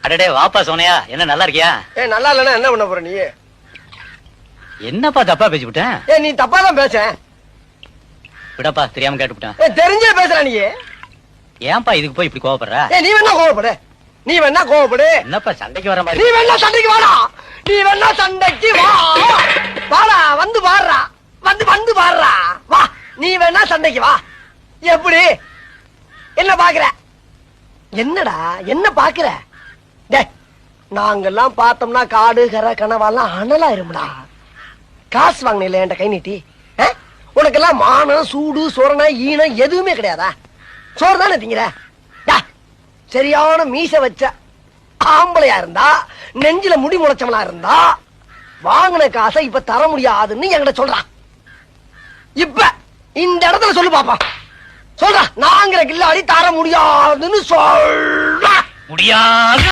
அடடே வாப்பா சோனையா, என்ன நல்லா இருக்கியா? நல்லா இல்லன்னா என்ன பண்ண போற நீ? என்னப்பா தப்பா பேசி விட்டேன்? நீ தப்பா தான் பேச. விடப்பா, தெரியாம கேட்டுவிட்டேன். தெரிஞ்சே பேசுற நீ. ஏன்பா இதுக்கு போய் இப்படி கோவப்படுற? நீ வேணா கோவப்படு, நீ வேணா கோவப்படு. என்னப்பா சண்டைக்கு வர மாதிரி? நீ வேணா சண்டைக்கு வாடா, நீ வேணா சண்டைக்கு வா. வாடா, வந்து பாடுறா, வந்து பாடுறா, வா. நீ வேணா சண்டைக்கு வா. எப்படி என்ன பாக்குற? என்னடா என்ன பாக்குற? நாங்கெல்லாம் பார்த்தோம்னா காடு கரை கனவாலாம் அனலாயிரும்டா. காசு வாங்கின என்கிட்ட கை நீட்டி. உனக்கெல்லாம் மானம் சூடு சொரணை ஈனம் எதுவுமே கிடையாதா? சோறு தானே திங்கிற? சரியான மீச வச்ச ஆம்பளையா இருந்தா, நெஞ்சில முடி முளைச்சவனா இருந்தா, வாங்கின காசை இப்ப தர முடியாதுன்னு என்கிட்ட சொல்றான். இப்ப இந்த இடத்துல சொல்லு பாப்பா, சொல்றா. நாங்கிற கில்லாடி தர முடியாதுன்னு சொல்ற. முடியாது.